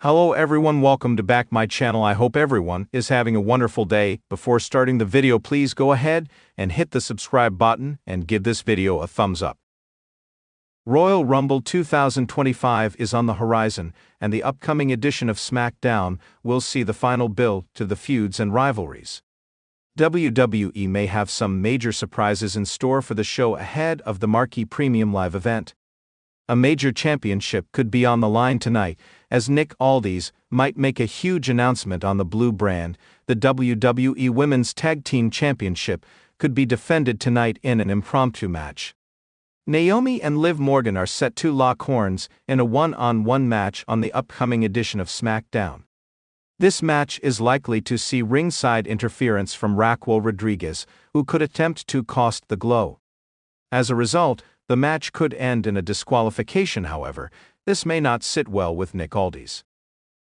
Hello everyone, welcome to back my channel. I hope everyone is having a wonderful day. Before starting the video, please go ahead and hit the subscribe button and give this video a thumbs up. Royal Rumble 2025 is on the horizon, and the upcoming edition of SmackDown will see the final build to the feuds and rivalries. WWE may have some major surprises in store for the show ahead of the marquee premium live event. A major championship could be on the line tonight, as Aldis might make a huge announcement on the blue brand. The WWE Women's Tag Team Championship could be defended tonight in an impromptu match. Naomi and Liv Morgan are set to lock horns in a one-on-one match on the upcoming edition of SmackDown. This match is likely to see ringside interference from Raquel Rodriguez, who could attempt to cost the Glow. As a result, the match could end in a disqualification. However, this may not sit well with Aldis.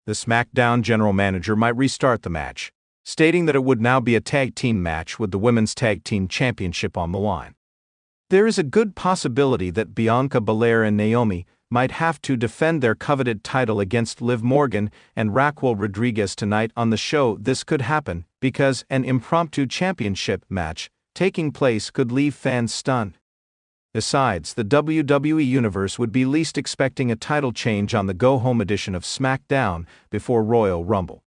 The SmackDown general manager might restart the match, stating that it would now be a tag team match with the Women's Tag Team Championship on the line. There is a good possibility that Bianca Belair and Naomi might have to defend their coveted title against Liv Morgan and Raquel Rodriguez tonight on the show. This could happen because an impromptu championship match taking place could leave fans stunned. Besides, the WWE Universe would be least expecting a title change on the go-home edition of SmackDown before Royal Rumble.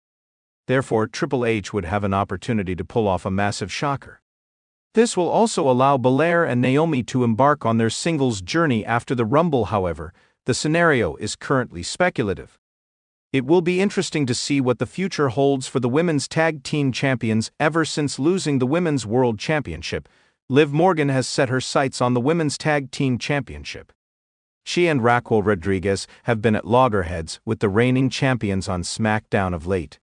Therefore, Triple H would have an opportunity to pull off a massive shocker. This will also allow Belair and Naomi to embark on their singles journey after the Rumble. However, the scenario is currently speculative. It will be interesting to see what the future holds for the Women's Tag Team Champions. Ever since losing the Women's World Championship, Liv Morgan has set her sights on the Women's Tag Team Championship. She and Raquel Rodriguez have been at loggerheads with the reigning champions on SmackDown of late.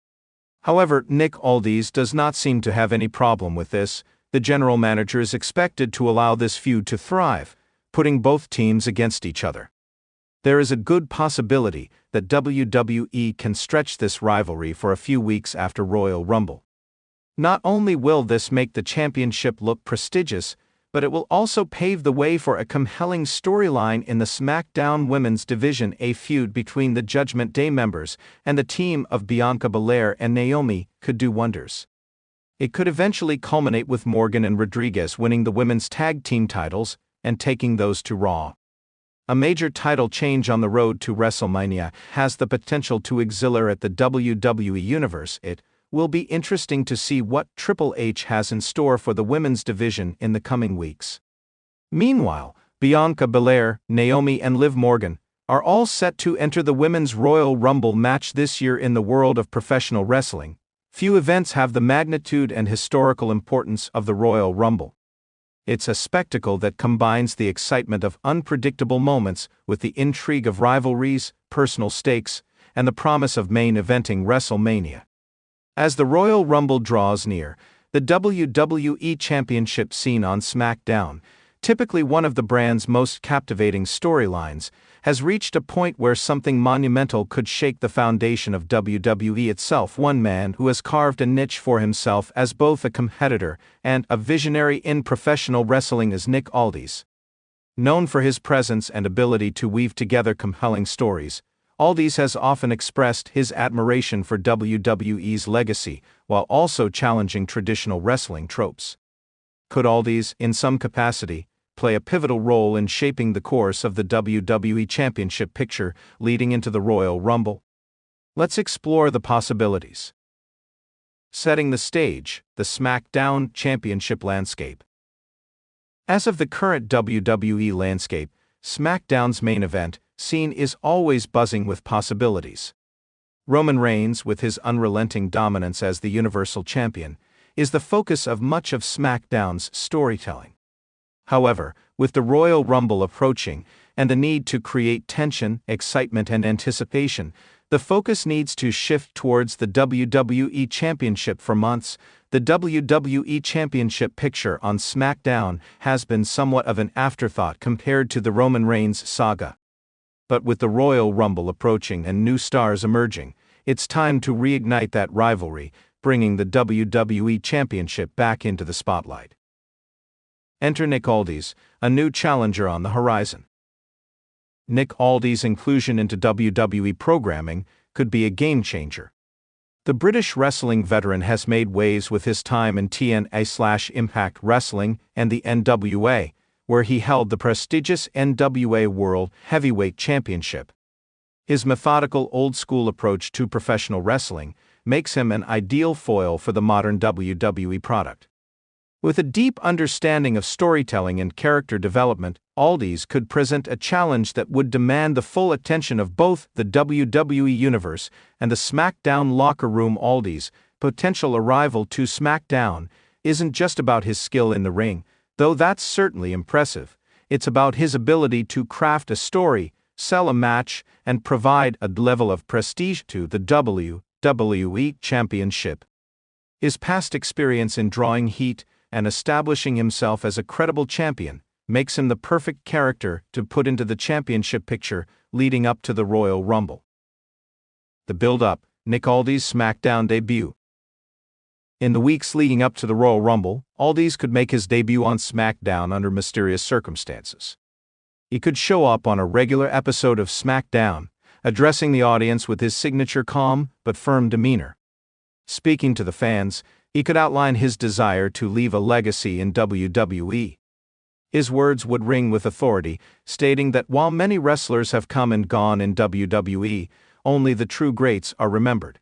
However, Aldis does not seem to have any problem with this. The general manager is expected to allow this feud to thrive, putting both teams against each other. There is a good possibility that WWE can stretch this rivalry for a few weeks after Royal Rumble. Not only will this make the championship look prestigious, but it will also pave the way for a compelling storyline in the SmackDown Women's Division. A feud between the Judgment Day members and the team of Bianca Belair and Naomi could do wonders. It could eventually culminate with Morgan and Rodriguez winning the women's tag team titles and taking those to Raw. A major title change on the road to WrestleMania has the potential to exhilarate the WWE Universe. It will be interesting to see what Triple H has in store for the women's division in the coming weeks. Meanwhile, Bianca Belair, Naomi and Liv Morgan are all set to enter the Women's Royal Rumble match this year. In the world of professional wrestling, few events have the magnitude and historical importance of the Royal Rumble. It's a spectacle that combines the excitement of unpredictable moments with the intrigue of rivalries, personal stakes, and the promise of main eventing WrestleMania. As the Royal Rumble draws near, the WWE Championship scene on SmackDown, typically one of the brand's most captivating storylines, has reached a point where something monumental could shake the foundation of WWE itself. One man who has carved a niche for himself as both a competitor and a visionary in professional wrestling is Aldis. Known for his presence and ability to weave together compelling stories, Aldis has often expressed his admiration for WWE's legacy while also challenging traditional wrestling tropes. Could Aldis, in some capacity, play a pivotal role in shaping the course of the WWE Championship picture leading into the Royal Rumble? Let's explore the possibilities. Setting the stage, the SmackDown Championship landscape. As of the current WWE landscape, SmackDown's main event scene is always buzzing with possibilities. Roman Reigns, with his unrelenting dominance as the Universal Champion, is the focus of much of SmackDown's storytelling. However, with the Royal Rumble approaching and the need to create tension, excitement, and anticipation, the focus needs to shift towards the WWE Championship. For months, the WWE Championship picture on SmackDown has been somewhat of an afterthought compared to the Roman Reigns saga. But with the Royal Rumble approaching and new stars emerging, it's time to reignite that rivalry, bringing the WWE Championship back into the spotlight. Enter Aldis, a new challenger on the horizon. Aldis' inclusion into WWE programming could be a game-changer. The British wrestling veteran has made waves with his time in TNA/Impact Wrestling and the NWA, where he held the prestigious NWA World Heavyweight Championship. His methodical old-school approach to professional wrestling makes him an ideal foil for the modern WWE product. With a deep understanding of storytelling and character development, Aldis could present a challenge that would demand the full attention of both the WWE Universe and the SmackDown locker room. Aldis' potential arrival to SmackDown isn't just about his skill in the ring, though that's certainly impressive. It's about his ability to craft a story, sell a match, and provide a level of prestige to the WWE Championship. His past experience in drawing heat and establishing himself as a credible champion makes him the perfect character to put into the championship picture leading up to the Royal Rumble. The build-up, Nick Aldis' SmackDown debut. In the weeks leading up to the Royal Rumble, Aldis could make his debut on SmackDown under mysterious circumstances. He could show up on a regular episode of SmackDown, addressing the audience with his signature calm but firm demeanor. Speaking to the fans, he could outline his desire to leave a legacy in WWE. His words would ring with authority, stating that while many wrestlers have come and gone in WWE, only the true greats are remembered.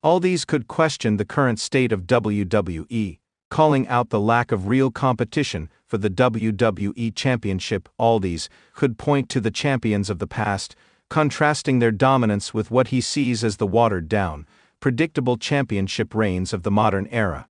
Aldis could question the current state of WWE, calling out the lack of real competition for the WWE Championship. Aldis could point to the champions of the past, contrasting their dominance with what he sees as the watered-down, predictable championship reigns of the modern era.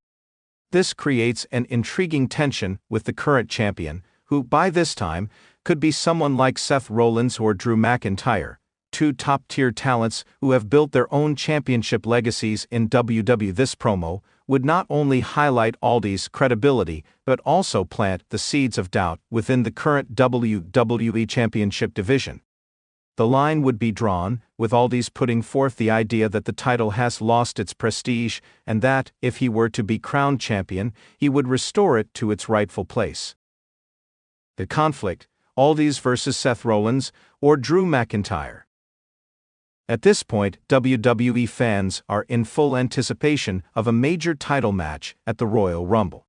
This creates an intriguing tension with the current champion, who, by this time, could be someone like Seth Rollins or Drew McIntyre, two top-tier talents who have built their own championship legacies in WWE. This promo would not only highlight Aldis' credibility but also plant the seeds of doubt within the current WWE Championship division. The line would be drawn, with Aldis putting forth the idea that the title has lost its prestige and that, if he were to be crowned champion, he would restore it to its rightful place. The conflict, Aldis versus Seth Rollins or Drew McIntyre. At this point, WWE fans are in full anticipation of a major title match at the Royal Rumble.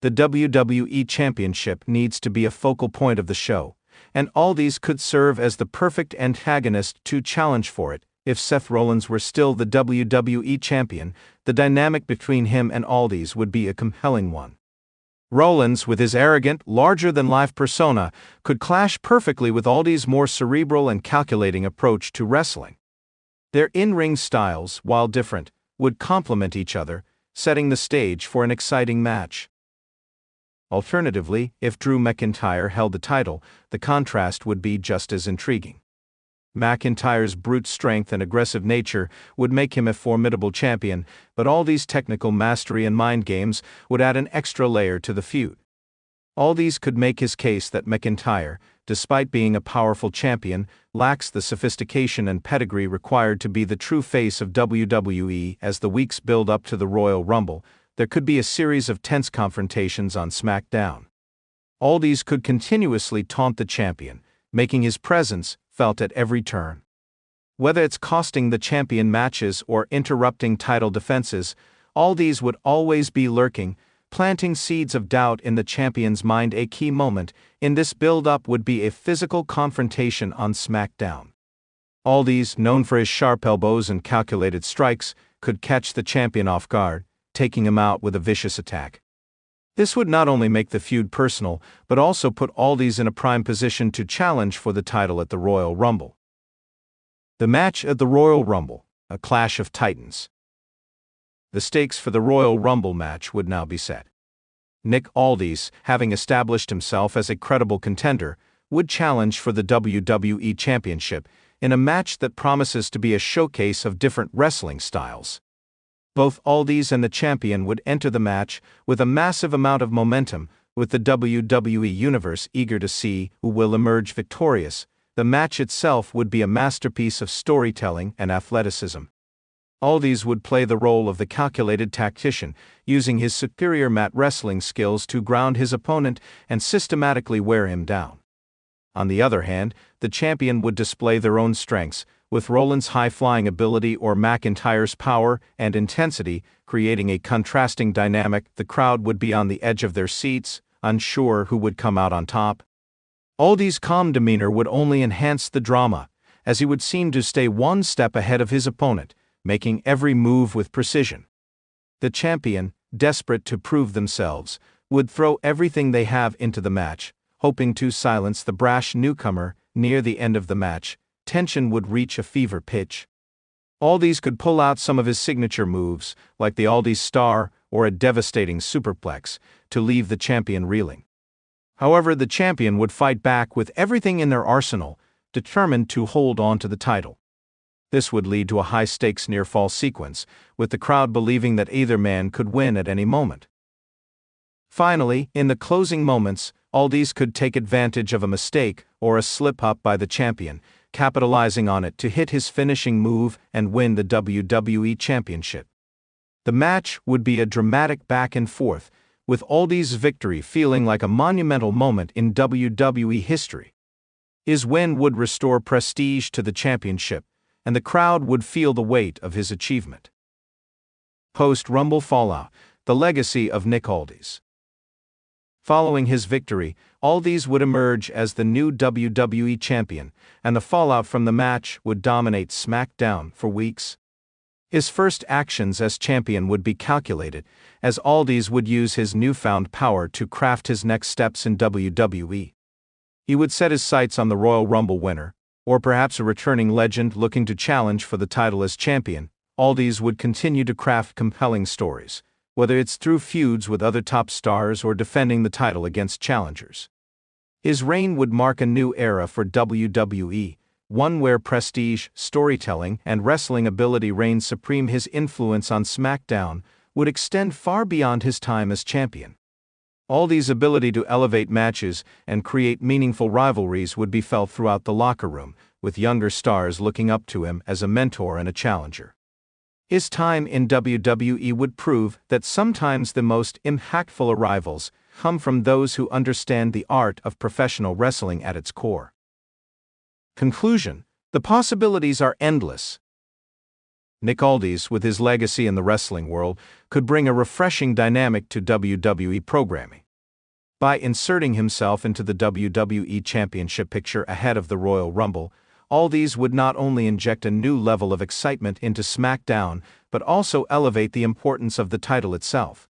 The WWE Championship needs to be a focal point of the show, and Aldis could serve as the perfect antagonist to challenge for it. If Seth Rollins were still the WWE Champion, the dynamic between him and Aldis would be a compelling one. Rollins, with his arrogant, larger-than-life persona, could clash perfectly with Aldis' more cerebral and calculating approach to wrestling. Their in-ring styles, while different, would complement each other, setting the stage for an exciting match. Alternatively, if Drew McIntyre held the title, the contrast would be just as intriguing. McIntyre's brute strength and aggressive nature would make him a formidable champion, but Aldis' technical mastery and mind games would add an extra layer to the feud. Aldis could make his case that McIntyre, despite being a powerful champion, lacks the sophistication and pedigree required to be the true face of WWE. As the weeks build up to the Royal Rumble, there could be a series of tense confrontations on SmackDown. Aldis could continuously taunt the champion, making his presence felt at every turn. Whether it's costing the champion matches or interrupting title defenses, Aldis would always be lurking, planting seeds of doubt in the champion's mind. A key moment in this build-up would be a physical confrontation on SmackDown. Aldis, known for his sharp elbows and calculated strikes, could catch the champion off guard, taking him out with a vicious attack. This would not only make the feud personal, but also put Aldis in a prime position to challenge for the title at the Royal Rumble. The match at the Royal Rumble, a clash of titans. The stakes for the Royal Rumble match would now be set. Nick Aldis, having established himself as a credible contender, would challenge for the WWE Championship in a match that promises to be a showcase of different wrestling styles. Both Aldis and the champion would enter the match with a massive amount of momentum, with the WWE Universe eager to see who will emerge victorious. The match itself would be a masterpiece of storytelling and athleticism. Aldis would play the role of the calculated tactician, using his superior mat wrestling skills to ground his opponent and systematically wear him down. On the other hand, the champion would display their own strengths, with Rollins' high-flying ability or McIntyre's power and intensity creating a contrasting dynamic. The crowd would be on the edge of their seats, unsure who would come out on top. Aldis' calm demeanor would only enhance the drama, as he would seem to stay one step ahead of his opponent, making every move with precision. The champion, desperate to prove themselves, would throw everything they have into the match, hoping to silence the brash newcomer. Near the end of the match, tension would reach a fever pitch. Aldis could pull out some of his signature moves, like the Aldis Star or a devastating superplex, to leave the champion reeling. However, the champion would fight back with everything in their arsenal, determined to hold on to the title. This would lead to a high-stakes near-fall sequence, with the crowd believing that either man could win at any moment. Finally, in the closing moments, Aldis could take advantage of a mistake or a slip-up by the champion, capitalizing on it to hit his finishing move and win the WWE Championship. The match would be a dramatic back and forth, with Aldis' victory feeling like a monumental moment in WWE history. His win would restore prestige to the championship, and the crowd would feel the weight of his achievement. Post-Rumble fallout: the legacy of Nick Aldis. Following his victory, Aldis would emerge as the new WWE champion, and the fallout from the match would dominate SmackDown for weeks. His first actions as champion would be calculated, as Aldis would use his newfound power to craft his next steps in WWE. He would set his sights on the Royal Rumble winner, or perhaps a returning legend looking to challenge for the title as champion. Aldis would continue to craft compelling stories, whether it's through feuds with other top stars or defending the title against challengers. His reign would mark a new era for WWE, one where prestige, storytelling, and wrestling ability reigned supreme. His influence on SmackDown would extend far beyond his time as champion. Aldis' ability to elevate matches and create meaningful rivalries would be felt throughout the locker room, with younger stars looking up to him as a mentor and a challenger. His time in WWE would prove that sometimes the most impactful arrivals come from those who understand the art of professional wrestling at its core. Conclusion: the possibilities are endless. Nick Aldis, with his legacy in the wrestling world, could bring a refreshing dynamic to WWE programming. By inserting himself into the WWE Championship picture ahead of the Royal Rumble, Aldis would not only inject a new level of excitement into SmackDown, but also elevate the importance of the title itself.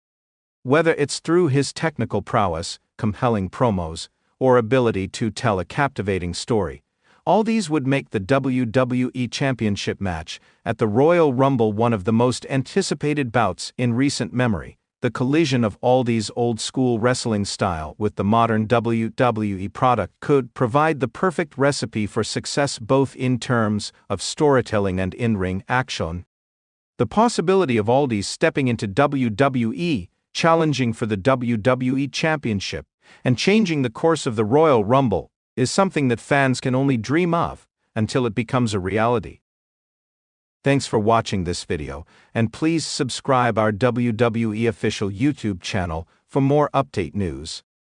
Whether it's through his technical prowess, compelling promos, or ability to tell a captivating story, Aldis would make the WWE Championship match at the Royal Rumble one of the most anticipated bouts in recent memory. The collision of Aldis' old-school wrestling style with the modern WWE product could provide the perfect recipe for success both in terms of storytelling and in-ring action. The possibility of Aldis stepping into WWE, challenging for the WWE Championship, and changing the course of the Royal Rumble is something that fans can only dream of until it becomes a reality. Thanks for watching this video, and please subscribe our WWE official YouTube channel for more update news.